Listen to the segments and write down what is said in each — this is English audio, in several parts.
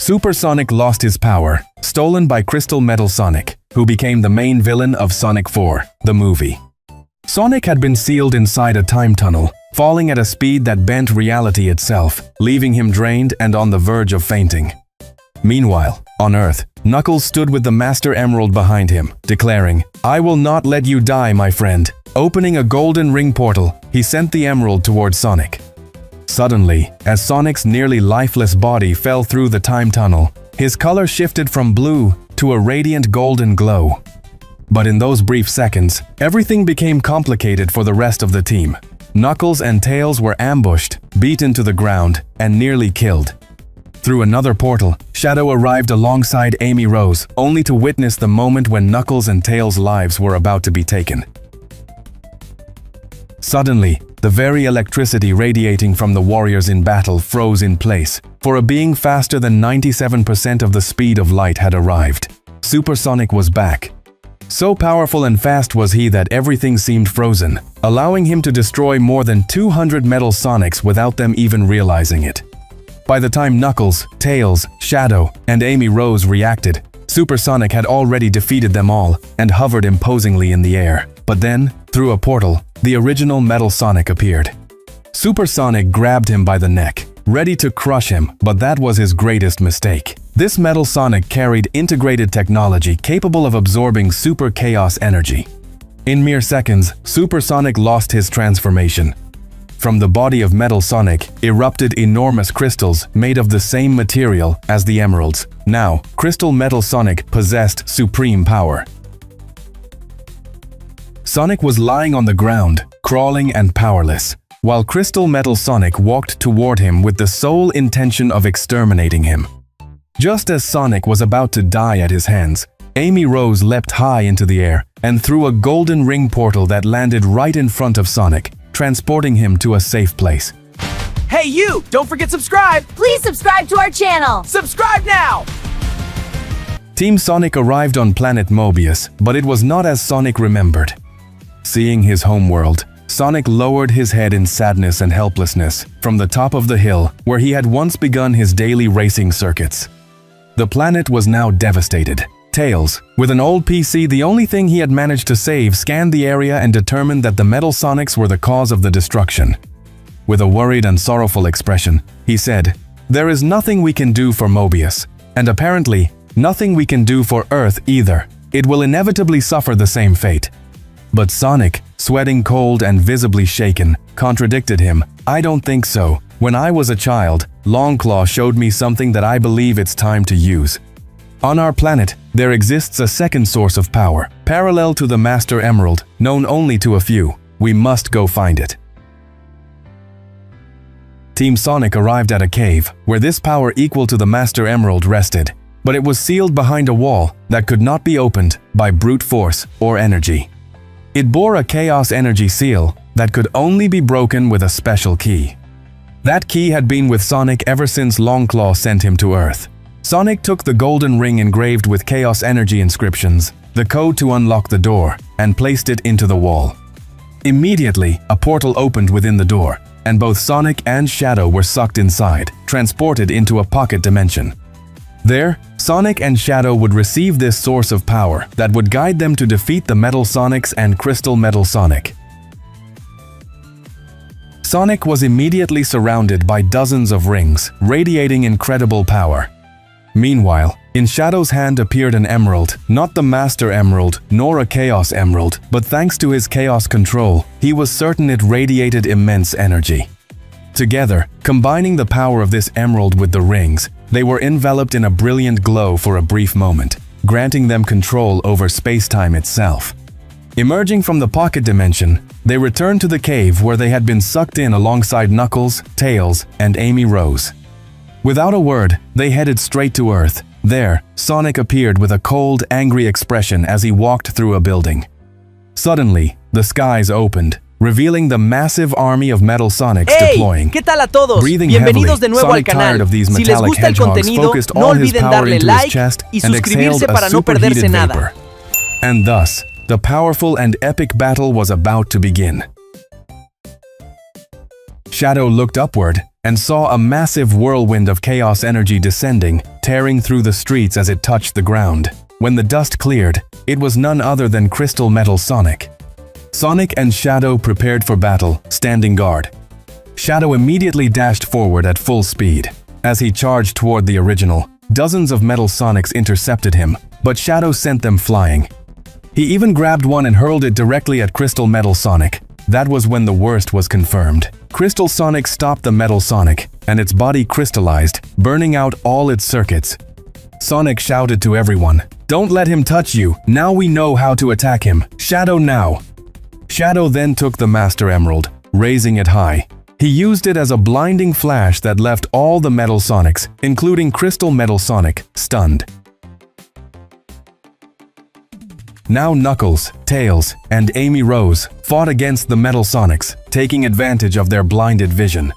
Super Sonic lost his power, stolen by Crystal Metal Sonic, who became the main villain of Sonic 4, the movie. Sonic had been sealed inside a time tunnel, falling at a speed that bent reality itself, leaving him drained and on the verge of fainting. Meanwhile, on Earth, Knuckles stood with the Master Emerald behind him, declaring, "I will not let you die, my friend." Opening a golden ring portal, he sent the emerald towards Sonic. Suddenly, as Sonic's nearly lifeless body fell through the time tunnel, his color shifted from blue to a radiant golden glow. But in those brief seconds, everything became complicated for the rest of the team. Knuckles and Tails were ambushed, beaten to the ground, and nearly killed. Through another portal, Shadow arrived alongside Amy Rose, only to witness the moment when Knuckles and Tails' lives were about to be taken. Suddenly, the very electricity radiating from the warriors in battle froze in place, for a being faster than 97% of the speed of light had arrived. Super Sonic was back. So powerful and fast was he that everything seemed frozen, allowing him to destroy more than 200 Metal Sonics without them even realizing it. By the time Knuckles, Tails, Shadow, and Amy Rose reacted, Super Sonic had already defeated them all and hovered imposingly in the air. But then, through a portal, the original Metal Sonic appeared. Super Sonic grabbed him by the neck, ready to crush him, but that was his greatest mistake. This Metal Sonic carried integrated technology capable of absorbing super chaos energy. In mere seconds, Super Sonic lost his transformation. From the body of Metal Sonic erupted enormous crystals made of the same material as the emeralds. Now, Crystal Metal Sonic possessed supreme power. Sonic was lying on the ground, crawling and powerless, while Crystal Metal Sonic walked toward him with the sole intention of exterminating him. Just as Sonic was about to die at his hands, Amy Rose leapt high into the air and threw a golden ring portal that landed right in front of Sonic, transporting him to a safe place. Hey you! Don't forget subscribe! Please subscribe to our channel! Subscribe now! Team Sonic arrived on planet Mobius, but it was not as Sonic remembered. Seeing his homeworld, Sonic lowered his head in sadness and helplessness from the top of the hill where he had once begun his daily racing circuits. The planet was now devastated. Tails, with an old PC, the only thing he had managed to save, scanned the area and determined that the Metal Sonics were the cause of the destruction. With a worried and sorrowful expression, he said, "There is nothing we can do for Mobius, and apparently, nothing we can do for Earth either. It will inevitably suffer the same fate." But Sonic, sweating cold and visibly shaken, contradicted him. "I don't think so. When I was a child, Longclaw showed me something that I believe it's time to use. On our planet, there exists a second source of power, parallel to the Master Emerald, known only to a few. We must go find it." Team Sonic arrived at a cave, where this power equal to the Master Emerald rested, but it was sealed behind a wall that could not be opened by brute force or energy. It bore a chaos energy seal that could only be broken with a special key. That key had been with Sonic ever since Longclaw sent him to Earth. Sonic took the golden ring engraved with chaos energy inscriptions, the code to unlock the door, and placed it into the wall. Immediately, a portal opened within the door, and both Sonic and Shadow were sucked inside, transported into a pocket dimension. There, Sonic and Shadow would receive this source of power that would guide them to defeat the Metal Sonics and Crystal Metal Sonic. Sonic was immediately surrounded by dozens of rings, radiating incredible power. Meanwhile, in Shadow's hand appeared an emerald, not the Master Emerald, nor a Chaos Emerald, but thanks to his chaos control, he was certain it radiated immense energy. Together, combining the power of this emerald with the rings, they were enveloped in a brilliant glow for a brief moment, granting them control over space-time itself. Emerging from the pocket dimension, they returned to the cave where they had been sucked in alongside Knuckles, Tails, and Amy Rose. Without a word, they headed straight to Earth. There, Sonic appeared with a cold, angry expression as he walked through a building. Suddenly, the skies opened, revealing the massive army of Metal Sonics deploying. ¿Qué tal a todos? Breathing Bienvenidos heavily, de nuevo Sonic, al canal. tired of these Si les metallic gusta el hedgehogs, contenido, focused no all his olviden power darle into his like chest y and exhaled suscribirse a para no superheated perderse nada. vapor. And thus, the powerful and epic battle was about to begin. Shadow looked upward, and saw a massive whirlwind of chaos energy descending, tearing through the streets as it touched the ground. When the dust cleared, it was none other than Crystal Metal Sonic. Sonic and Shadow prepared for battle, standing guard. Shadow immediately dashed forward at full speed. As he charged toward the original, dozens of Metal Sonics intercepted him, but Shadow sent them flying. He even grabbed one and hurled it directly at Crystal Metal Sonic. That was when the worst was confirmed. Crystal Sonic stopped the Metal Sonic, and its body crystallized, burning out all its circuits. Sonic shouted to everyone, "Don't let him touch you! Now we know how to attack him! Shadow now!" Shadow then took the Master Emerald, raising it high. He used it as a blinding flash that left all the Metal Sonics, including Crystal Metal Sonic, stunned. Now Knuckles, Tails, and Amy Rose fought against the Metal Sonics, taking advantage of their blinded vision.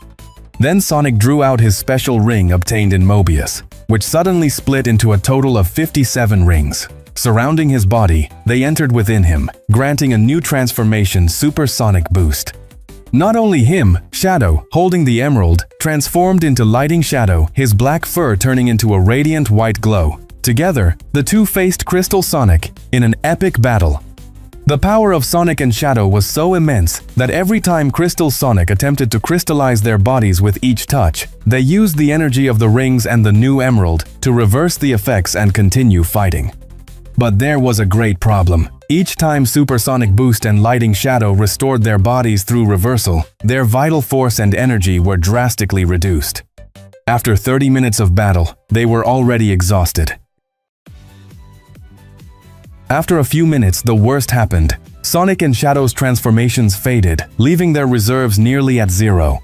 Then Sonic drew out his special ring obtained in Mobius, which suddenly split into a total of 57 rings. Surrounding his body, they entered within him, granting a new transformation supersonic boost. Not only him, Shadow, holding the emerald, transformed into Lighting Shadow, his black fur turning into a radiant white glow. Together, the two faced Crystal Sonic in an epic battle. The power of Sonic and Shadow was so immense that every time Crystal Sonic attempted to crystallize their bodies with each touch, they used the energy of the rings and the new emerald to reverse the effects and continue fighting. But there was a great problem. Each time Supersonic Boost and Lighting Shadow restored their bodies through reversal, their vital force and energy were drastically reduced. After 30 minutes of battle, they were already exhausted. After a few minutes, the worst happened. Sonic and Shadow's transformations faded, leaving their reserves nearly at zero.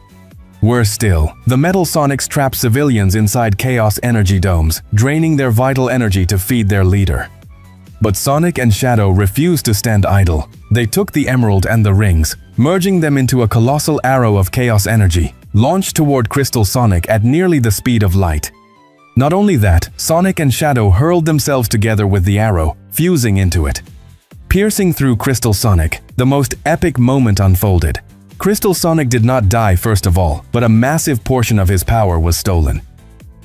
Worse still, the Metal Sonics trapped civilians inside Chaos Energy Domes, draining their vital energy to feed their leader. But Sonic and Shadow refused to stand idle. They took the emerald and the rings, merging them into a colossal arrow of chaos energy, launched toward Crystal Sonic at nearly the speed of light. Not only that, Sonic and Shadow hurled themselves together with the arrow, fusing into it. Piercing through Crystal Sonic, the most epic moment unfolded. Crystal Sonic did not die first of all, but a massive portion of his power was stolen.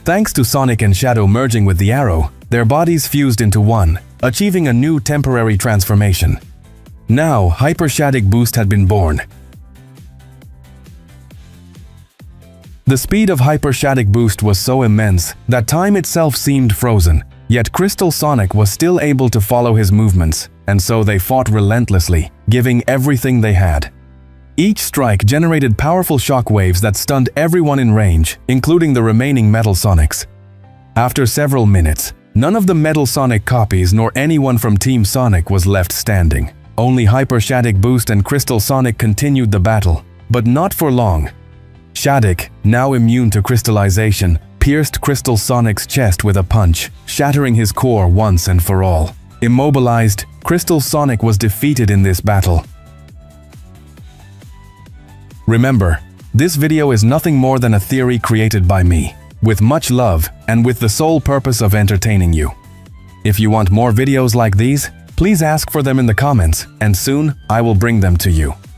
Thanks to Sonic and Shadow merging with the arrow, their bodies fused into one, achieving a new temporary transformation. Now, Hyper Shadic Boost had been born. The speed of Hyper Shadic Boost was so immense that time itself seemed frozen, yet Crystal Sonic was still able to follow his movements, and so they fought relentlessly, giving everything they had. Each strike generated powerful shockwaves that stunned everyone in range, including the remaining Metal Sonics. After several minutes, none of the Metal Sonic copies nor anyone from Team Sonic was left standing. Only Hyper Shadic Boost and Crystal Sonic continued the battle, but not for long. Shadic, now immune to crystallization, pierced Crystal Sonic's chest with a punch, shattering his core once and for all. Immobilized, Crystal Sonic was defeated in this battle. Remember, this video is nothing more than a theory created by me, with much love and with the sole purpose of entertaining you. If you want more videos like these, please ask for them in the comments, and soon I will bring them to you.